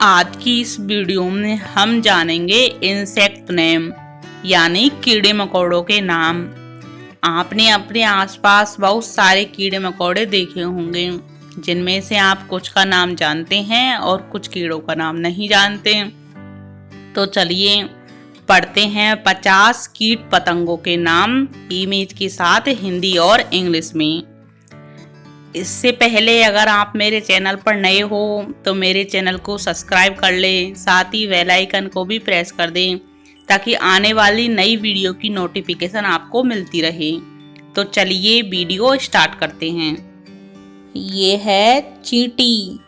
आज की इस वीडियो में हम जानेंगे इंसेक्ट नेम यानी कीड़े मकोड़ों के नाम। आपने अपने आसपास बहुत सारे कीड़े मकोड़े देखे होंगे, जिनमें से आप कुछ का नाम जानते हैं और कुछ कीड़ों का नाम नहीं जानते। तो चलिए पढ़ते हैं 50 कीट पतंगों के नाम इमेज के साथ हिंदी और इंग्लिश में। इससे पहले अगर आप मेरे चैनल पर नए हो तो मेरे चैनल को सब्सक्राइब कर लें, साथ ही बेल आइकन को भी प्रेस कर दें ताकि आने वाली नई वीडियो की नोटिफिकेशन आपको मिलती रहे। तो चलिए वीडियो स्टार्ट करते हैं। ये है चींटी।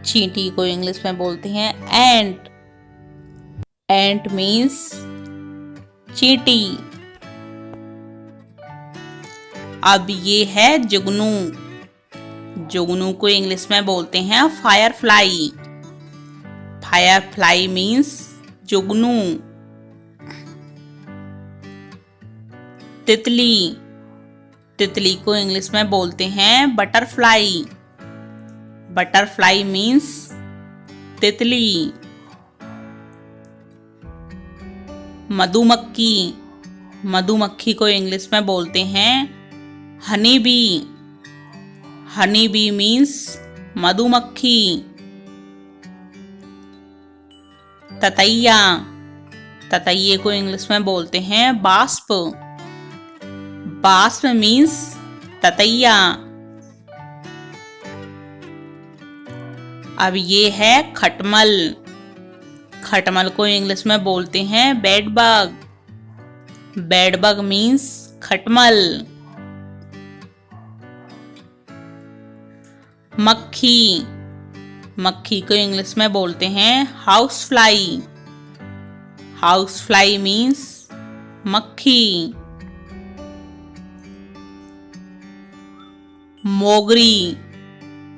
चींटी को इंग्लिश में बोलते हैं एंट। एंट मीन्स चींटी। अब ये है जुगनू। जुगनू को इंग्लिश में बोलते हैं fire fly. Fire fly means जुगनू। तितली। तितली को इंग्लिश में बोलते हैं बटरफ्लाई। बटरफ्लाई मीन्स तितली। मधुमक्खी। मधुमक्खी को इंग्लिश में बोलते हैं honey bee. Honey bee means मधुमक्खी। ततैया। ततैये को इंग्लिश में बोलते हैं बाष्प। बाष्प मीन्स ततैया। अब ये है खटमल। खटमल को इंग्लिश में बोलते हैं बेडबग। बेडबग मीन्स खटमल। मक्खी। मक्खी को इंग्लिश में बोलते हैं house fly. House fly means मक्खी। मोगरी।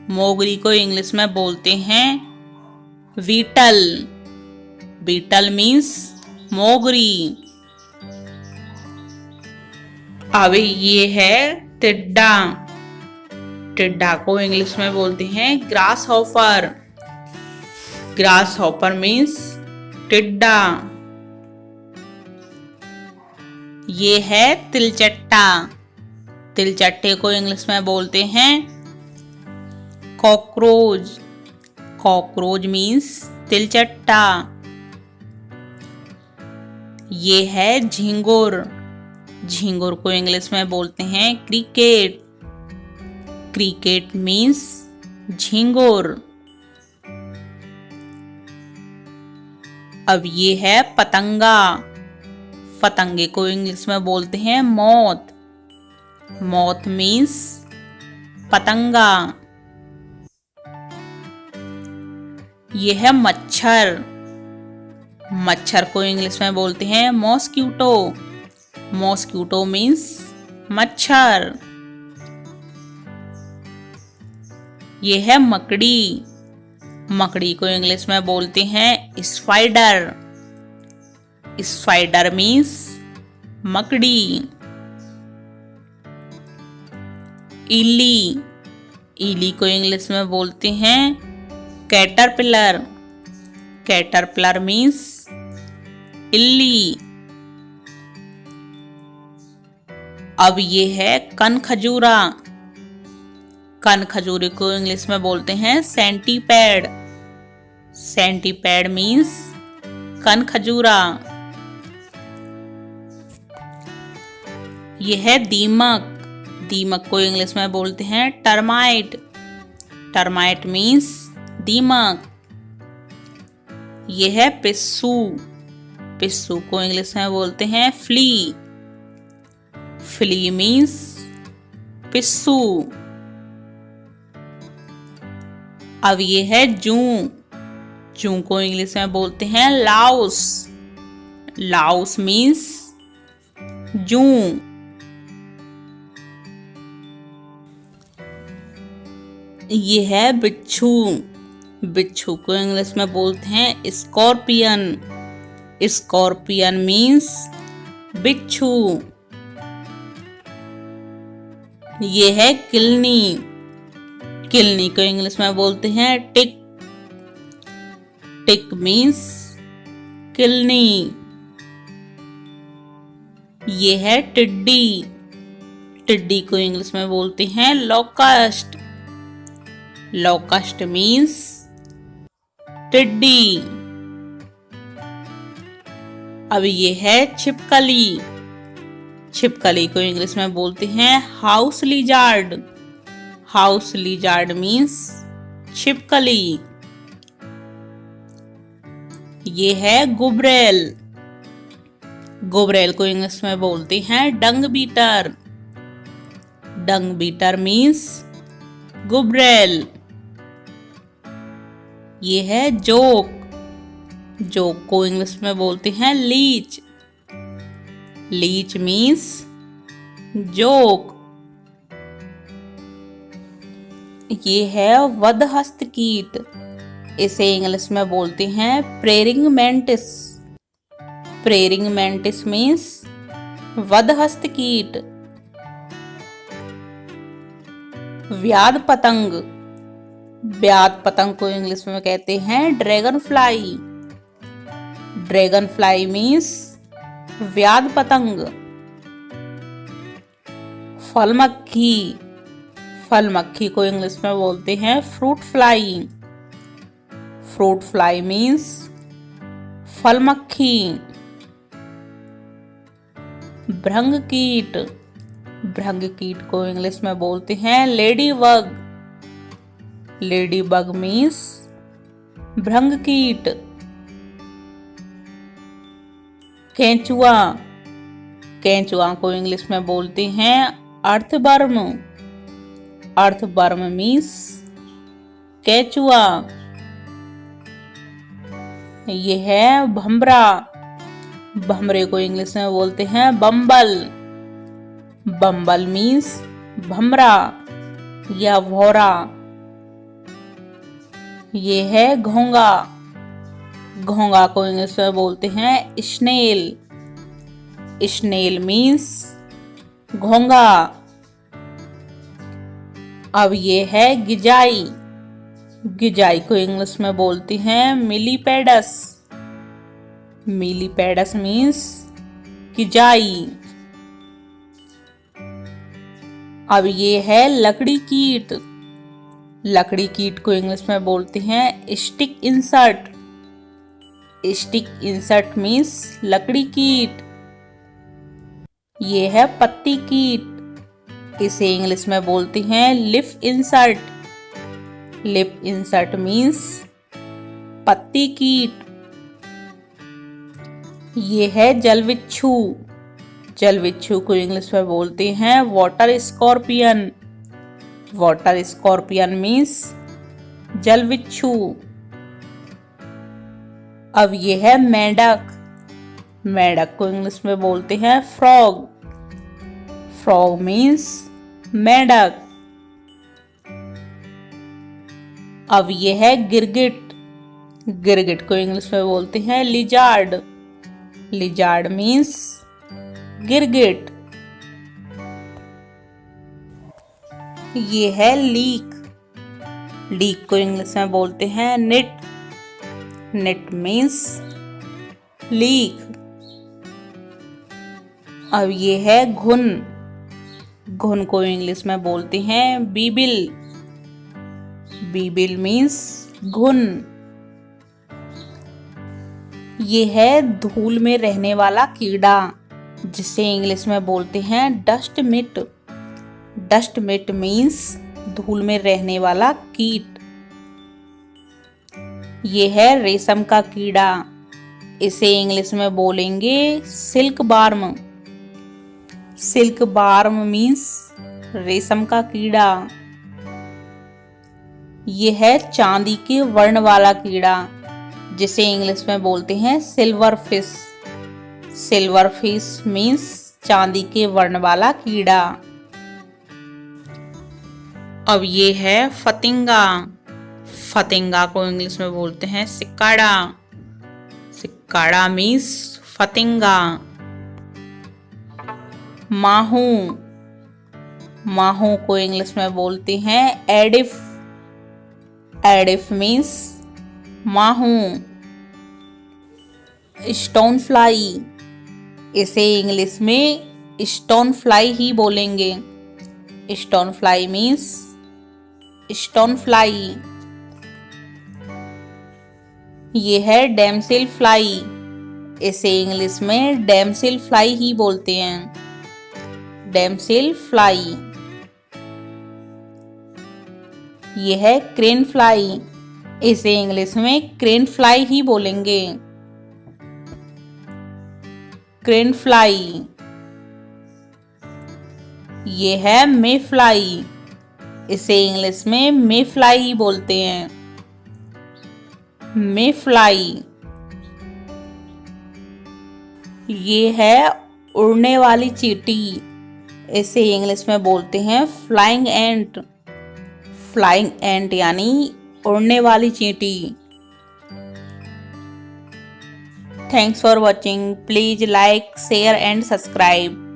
मोगरी को इंग्लिश में बोलते हैं बीटल। Beetle means मोगरी। अब ये है टिड्डा। टिड्डा को इंग्लिश में बोलते हैं grass hopper. Grass hopper means टिड्डा। ये है तिलचट्टा। तिलचट्टे को इंग्लिश में बोलते हैं कॉकरोच। कॉकरोच मीन्स तिलचट्टा। ये है झिंगुर। झिंगुर को इंग्लिश में बोलते हैं क्रिकेट। क्रिकेट मीन्स झिंगुर। अब ये है पतंगा। पतंगे को इंग्लिश में बोलते हैं मॉथ। मॉथ मीन्स पतंगा। ये है मच्छर। मच्छर को इंग्लिश में बोलते हैं मॉस्क्यूटो। मॉस्क्यूटो मीन्स मच्छर। ये है मकड़ी। मकड़ी को इंग्लिश में बोलते हैं स्पाइडर। स्पाइडर मीन्स मकड़ी। इल्ली। इल्ली को इंग्लिश में बोलते हैं कैटरपिलर। कैटरपिलर मीन्स इल्ली। अब ये है कनखजूरा। कनखजूरे को इंग्लिश में बोलते हैं सेंटीपैड। सेंटीपैड मीन्स कनखजूरा। यह है दीमक। दीमक को इंग्लिश में बोलते हैं टर्माइट। टर्माइट मीन्स दीमक। यह है पिस्सू। पिस्सू को इंग्लिश में बोलते हैं फ्ली। फ्ली मीन्स पिस्सू। अब ये है जू। जू को इंग्लिश में बोलते हैं लाउस। लाउस मीन्स जू। ये है बिच्छू। बिच्छू को इंग्लिश में बोलते हैं स्कॉर्पियन। स्कॉर्पियन मीन्स बिच्छू। ये है किलनी। किलनी को इंग्लिश में बोलते हैं टिक। टिक मीन्स किलनी। ये है टिड्डी। टिड्डी को इंग्लिश में बोलते हैं लोकस्ट। लोकस्ट मीन्स टिड्डी। अब ये है छिपकली। छिपकली को इंग्लिश में बोलते हैं house lizard. House lizard means छिपकली। ये है गुबरेल। गुबरेल को इंग्लिश में बोलते हैं डंग बीटर। डंग बीटर मीन्स गुबरेल। ये है जोक। जोक को इंग्लिश में बोलते हैं लीच। Leach means joke. ये है वधहस्त कीट। इसे इंग्लिश में बोलते हैं प्रेरिंग मैंटिस। प्रेरिंग मैंटिस मीन्स वधहस्त कीट। व्याध पतंग। व्याध पतंग को इंग्लिश में कहते हैं dragon fly. Dragon fly means व्याध पतंग। फल मक्खी। फल मक्खी को इंग्लिश में बोलते हैं fruit fly. Fruit fly means फल मक्खी। भृंग कीट। भृंग कीट को इंग्लिश में बोलते हैं lady bug. Lady bug means भृंग कीट। केंचुआ। केंचुआ को इंग्लिश में बोलते हैं अर्थवर्म। अर्थवर्म मीन्स केंचुआ। ये है भंवरा। भंवरे को इंग्लिश में बोलते हैं बम्बल। बम्बल मीन्स भंवरा या भौरा। ये है घोंगा। घोंगा को इंग्लिश में बोलते हैं स्नेल। स्नेल मीन्स घोंगा। अब ये है गिजाई। गिजाई को इंग्लिश में बोलते हैं मिलीपेडस। मिलीपेडस मीन्स गिजाई। अब ये है लकड़ी कीट। लकड़ी कीट को इंग्लिश में बोलते हैं stick insert. Stick insert means लकड़ी कीट। ये है पत्ती कीट। इसे इंग्लिश में बोलते हैं लिफ इंसर्ट। लिफ इंसर्ट मीन्स पत्ती कीट। ये है जलविच्छू। जलविच्छू को इंग्लिश में बोलते हैं water scorpion. Water scorpion means जलविच्छू। अब ये है मेंढक। मेंढक को इंग्लिश में बोलते हैं फ्रॉग। फ्रॉग मीन्स मेंढक। अब ये है गिरगिट। गिरगिट को इंग्लिश में बोलते हैं लिजार्ड। लिजार्ड मीन्स गिरगिट। ये है लीक। लीक को इंग्लिश में बोलते हैं निट। Knit means leak. अब ये है घुन। घुन को इंग्लिश में बोलते हैं बीबिल। बीबिल मीन्स घुन। ये है धूल में रहने वाला कीड़ा जिसे इंग्लिश में बोलते हैं डस्ट मिट। डस्ट मिट मीन्स धूल में रहने वाला कीट। ये है रेशम का कीड़ा। इसे इंग्लिश में बोलेंगे सिल्क बार्म। सिल्क बार्म मीन्स रेशम का कीड़ा। ये है चांदी के वर्ण वाला कीड़ा जिसे इंग्लिश में बोलते हैं silver fish. Silver fish means चांदी के वर्ण वाला कीड़ा। अब ये है फतिंगा। फतिंगा को इंग्लिश में बोलते हैं सिक्काड़ा। सिक्काड़ा मीन्स फतिंगा। माहू। माहू को इंग्लिश में बोलते हैं एडिफ। एडिफ मीन्स माहू। स्टोन फ्लाई, इसे इंग्लिश में स्टोन फ्लाई ही बोलेंगे। Stone fly means stone fly. ये है डैमसेल फ्लाई, इसे इंग्लिश में डैमसेल फ्लाई ही बोलते हैं। Damsel fly. ये है क्रेन फ्लाई, इसे इंग्लिश में क्रेन फ्लाई ही बोलेंगे। Crane fly. ये है मे फ्लाई, इसे इंग्लिश में मे फ्लाई ही बोलते हैं। मे फ्लाई। ये है उड़ने वाली चींटी, इसे इंग्लिश में बोलते हैं फ्लाइंग एंट। फ्लाइंग एंट यानी उड़ने वाली चींटी। Thanks for watching. Please like, share and subscribe.